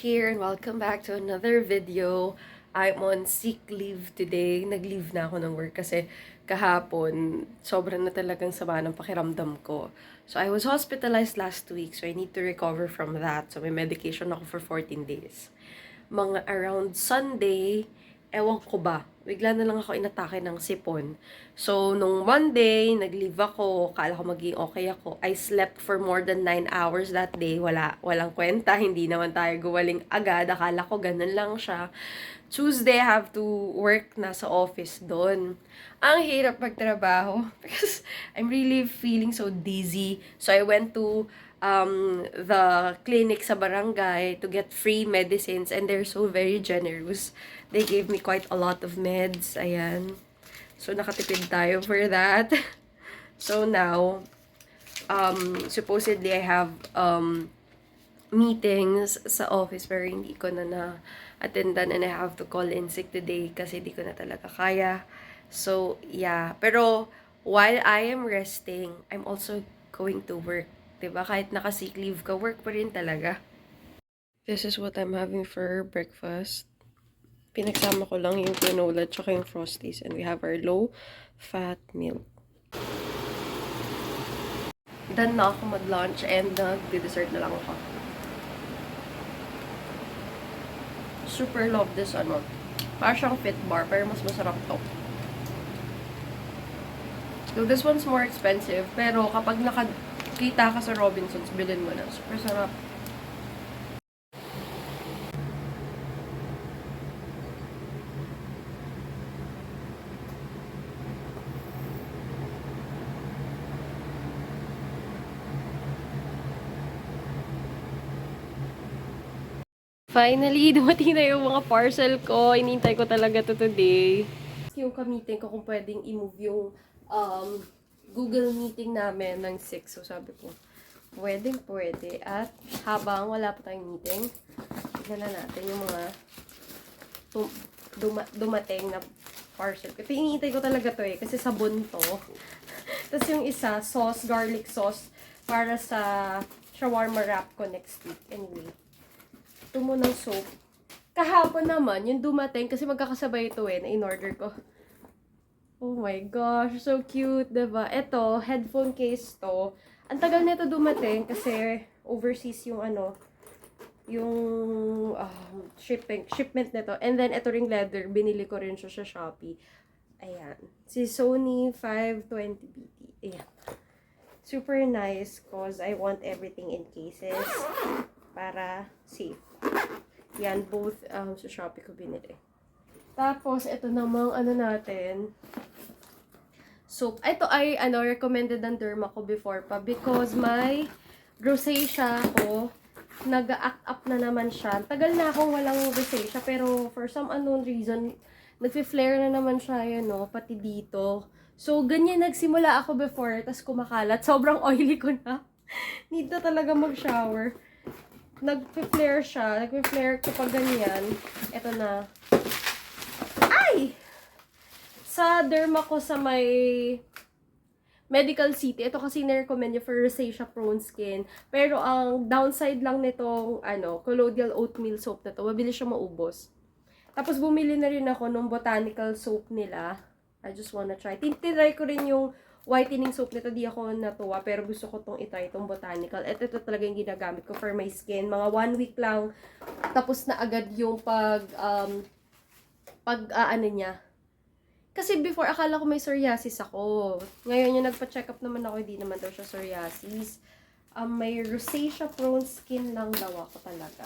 here and welcome back to another video. I'm on sick leave today. Nag-leave na ako ng work kasi kahapon sobrang na talagang sama ng pakiramdam ko. So I was hospitalized last week, so I need to recover from that. So may medication ako for 14 days. Mga around Sunday, ewan ko ba, bigla na lang ako inatake ng sipon. So, nung Monday, nag-leave ako, kala ko maging okay ako. I slept for more than 9 hours that day. Walang kwenta, hindi naman tayo guwaling agad. Akala ko ganun lang siya. Tuesday, I have to work na sa office doon. Ang hirap magtrabaho because I'm really feeling so dizzy. So, I went to the clinic sa barangay to get free medicines and they're so very generous. They gave me quite a lot of meds. Ayan. So, nakatipid tayo for that. So, now, supposedly I have meetings sa office pero hindi ko na attendan and I have to call in sick today kasi di ko na talaga kaya. So, yeah. Pero, while I am resting, I'm also going to work. Diba? Kahit naka-sick leave ka, work pa rin talaga. This is what I'm having for breakfast. Pinagsama ko lang yung granola tsaka yung Frosties. And we have our low-fat milk. Done na ako mag-lunch and nag-dessert na lang ako. Super love this ano. Parang siyang fit bar, pero mas masarap to. So this one's more expensive, pero kapag nakakita ka sa Robinsons, bilhin mo na. Super sarap. Finally, dumating na yung mga parcel ko. Inintay ko talaga to today. Yung ka-meeting ko kung pwedeng i-move yung Google meeting namin ng 6. So sabi ko, pwede. At habang wala pa tayong meeting, tignan na natin yung mga dumating na parcel. Kasi inintay ko talaga to kasi sabon to. Tapos yung isa, garlic sauce, para sa shawarma wrap ko next week. Anyway. Ito mo ng soap. Kahapon naman, yung dumating, kasi magkakasabay ito na in-order ko. Oh my gosh, so cute, diba? Ito, headphone case to. Ang tagal nito dumating kasi overseas yung shipment nito. And then, ito ring leather, binili ko rin siya sa Shopee. Ayan. Si Sony 520BT. Ayan. Super nice cause I want everything in cases para safe. Yan, both sa Shopee ko binili. Tapos, ito namang natin. Soap. Ito ay, recommended ng derma ko before pa because my rosacea ko, nag-act up na naman siya. Tagal na akong walang rosacea, pero for some unknown reason, nagfi-flare na naman siya, pati dito. So, ganyan nagsimula ako before, tas kumakalat. Sobrang oily ko na. Need na talaga mag-shower. Nag-flare siya. Nag-flare kapag ganyan. Ito na. Ay! Sa derma ko sa may Medical City, ito kasi na-recommend niya for rosacea prone skin. Pero ang downside lang nitong colloidal oatmeal soap na to, mabilis siya maubos. Tapos bumili na rin ako ng botanical soap nila. I just wanna try. Tinry ko rin yung whitening soap nito, di ako natuwa, pero gusto ko tong itry, itong botanical. At ito talaga yung ginagamit ko for my skin. Mga 1 week lang, tapos na agad yung niya. Kasi before, akala ko may psoriasis ako. Ngayon, yung nagpa-check up naman ako, hindi naman daw siya psoriasis. May rosacea prone skin lang daw ako talaga.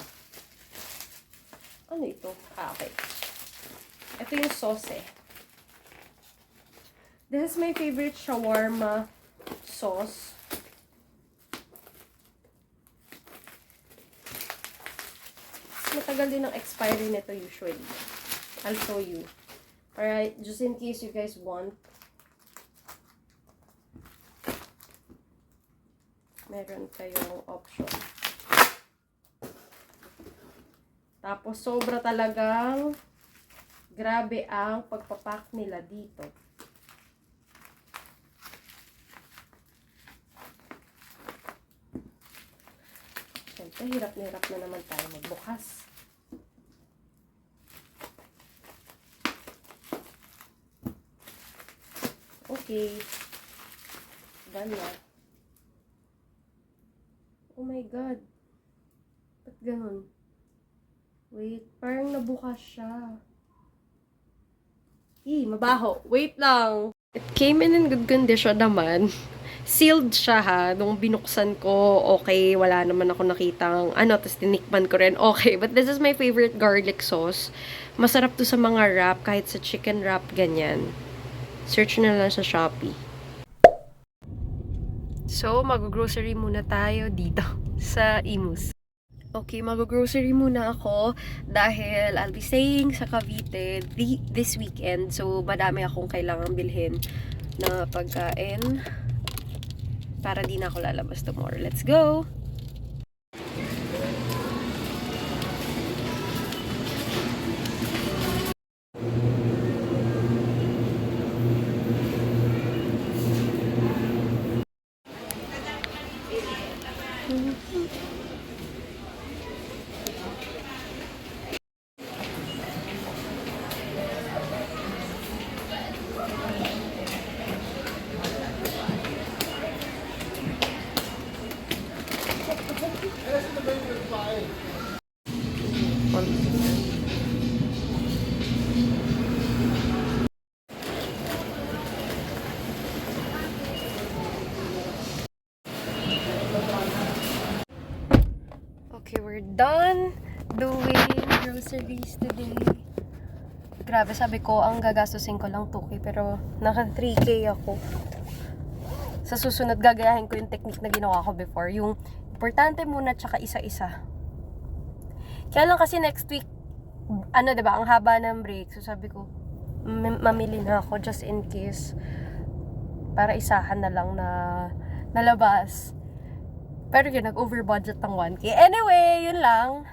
Ano ito? Okay. Ito yung sauce This is my favorite shawarma sauce. Matagal din ang expiry nito usually. I'll show you. Alright, just in case you guys want. Meron kayong option. Tapos, sobra talagang grabe ang pagpapak nila dito. Siyempre, hirap na naman tayo magbukas. Okay. Done na. Oh my God. Ba't ganun? Wait, parang nabukas siya. Mabaho. Wait lang. It came in good condition naman. Sealed siya ha. Nung binuksan ko, okay, wala naman ako nakitang tapos tinikman ko rin, okay. But this is my favorite garlic sauce. Masarap to sa mga wrap, kahit sa chicken wrap, ganyan. Search na lang sa Shopee. So, mag-grocery muna tayo dito sa Imus. Okay, mag-grocery muna ako dahil I'll be staying sa Cavite this weekend. So, madami akong kailangang bilhin na pagkain para di na ako lalabas tomorrow. Let's go! Okay, we're done doing groceries today. Grabe, sabi ko, ang gagastusin ko lang 2K, pero naka 3K ako. Sa susunod, gagayahin ko yung technique na ginawa ko before. Yung importante muna, tsaka isa-isa. Kaya lang kasi next week, diba, ang haba ng break. So sabi ko, mamili na ako just in case. Para isahan na lang na nalabas. Pero yun, nag-over budget ng 1K. Anyway, yun lang.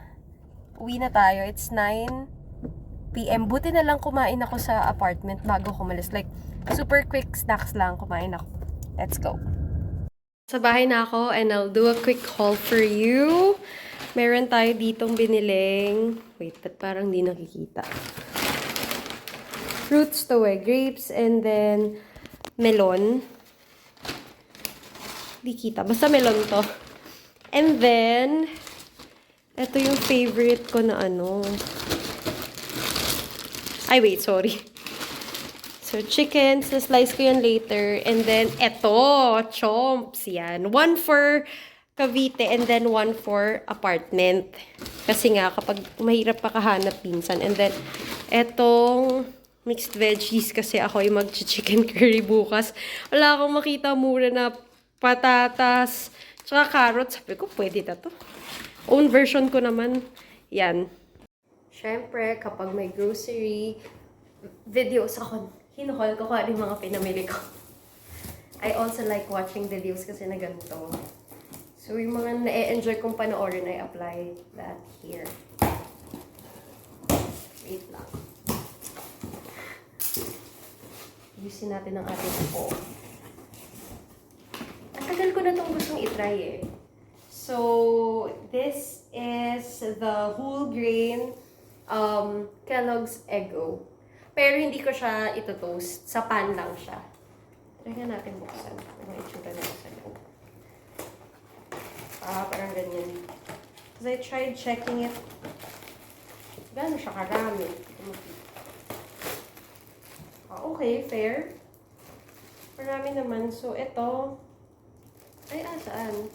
Uwi na tayo. It's 9 PM. Buti na lang kumain ako sa apartment bago ko umalis. Like, super quick snacks lang kumain ako. Let's go. Sa bahay na ako and I'll do a quick haul for you. Meron tayo ditong biniling. Wait, ba't parang di nakikita? Fruits to grapes and then melon. Di kita. Basta melon to. And then, ito yung favorite ko na Ay, wait, sorry. So, chickens, na-slice ko yan later. And then, eto, chomps, yan. 1 for Cavite and then 1 for apartment. Kasi nga, kapag mahirap pa kahanap pinsan. And then, etong mixed veggies kasi ako yung mag-chicken curry bukas. Wala akong makita mura na patatas, tsaka carrots. Sabi ko, pwede na to. Own version ko naman. Yan. Siyempre, kapag may grocery videos ako, hinuhol ko kung ano yung mga pinamili ko. I also like watching videos kasi na ganito. So, yung mga na-enjoy kong panoorin, I apply that here. Wait lang. Ayusin natin ang ating po. Ang tagal ko na itong gustong itry eh. So, this is the whole grain Kellogg's Eggo. Pero hindi ko siya ito-toast. Sa pan lang siya. Try nga natin buksan. Ano itsura na sa loob. Parang ganyan. Because I tried checking it. Gano'n siya karami. Okay, fair. Marami naman. So, ito. Ay, saan?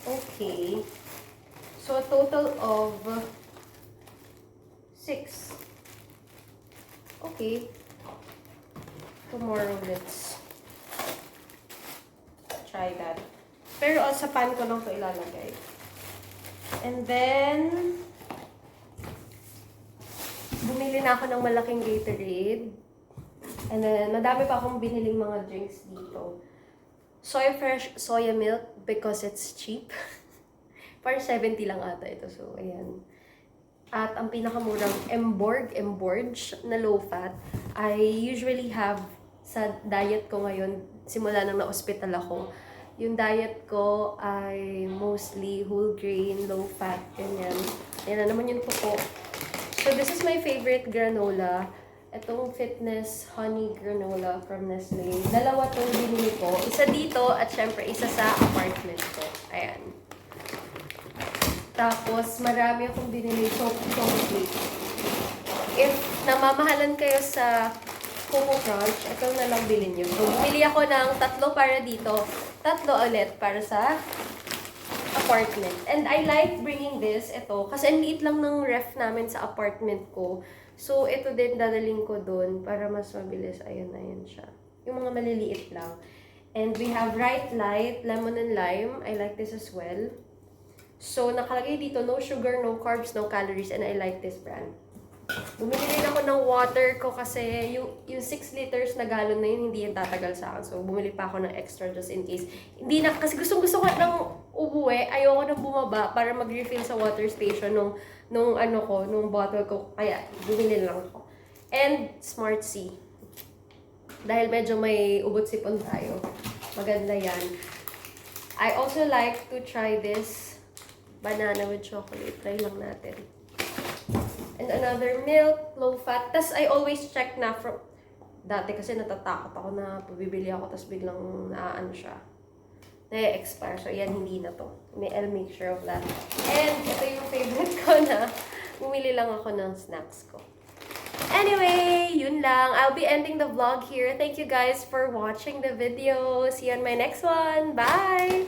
Okay. So, a total of 6. Okay. Tomorrow, let's try that. Pero sa pan ko lang ito ilalagay. And then, bumili na ako ng malaking Gatorade. And then, madami pa akong biniling mga drinks dito. Soy Fresh soya milk because it's cheap. Para 70 lang ata ito. So, ayan. At ang pinakamurang Emborg na low fat, I usually have sa diet ko ngayon, simula nang na-hospital ako. Yung diet ko ay mostly whole grain, low fat, ganyan. Yan na naman yung tuko. So, this is my favorite granola. Itong Fitness Honey Granola from Nestle. Dalawa tong binili ko. Isa dito at syempre isa sa apartment ko. Ayan. Tapos marami akong binili chocolate. If namamahalan kayo sa Coco Crunch, ito na lang bilhin nyo. So, bumili ako ng 3 para dito, 3 ulit para sa apartment. And I like bringing this, ito, kasi ang liit lang ng ref namin sa apartment ko. So, ito din dadaling ko dun para mas mabilis. Ayun, ayan siya. Yung mga maliliit lang. And we have Right Light, Lemon and Lime. I like this as well. So, nakalagay dito, no sugar, no carbs, no calories. And I like this brand. Bumili din ako ng water ko kasi yung 6 liters na galon na yun, hindi yung tatagal sa akin. So, bumili pa ako ng extra just in case. Hindi na, kasi gusto ko nang ubuwi. Ayoko nang bumaba para mag-refill sa water station nung bottle ko. Kaya, bumili lang ako. And Smart Sea. Dahil medyo may ubot-sipon tayo. Maganda yan. I also like to try this banana with chocolate. Try lang natin. And another milk, low fat. Tas I always check na from dati kasi natatakot ako na pabibili ako tas biglang naaano siya. Na-expire. So, yan, hindi na to. I'll make sure of that. And ito yung favorite ko na bumili lang ako ng snacks ko. Anyway, yun lang. I'll be ending the vlog here. Thank you guys for watching the video. See you on my next one. Bye!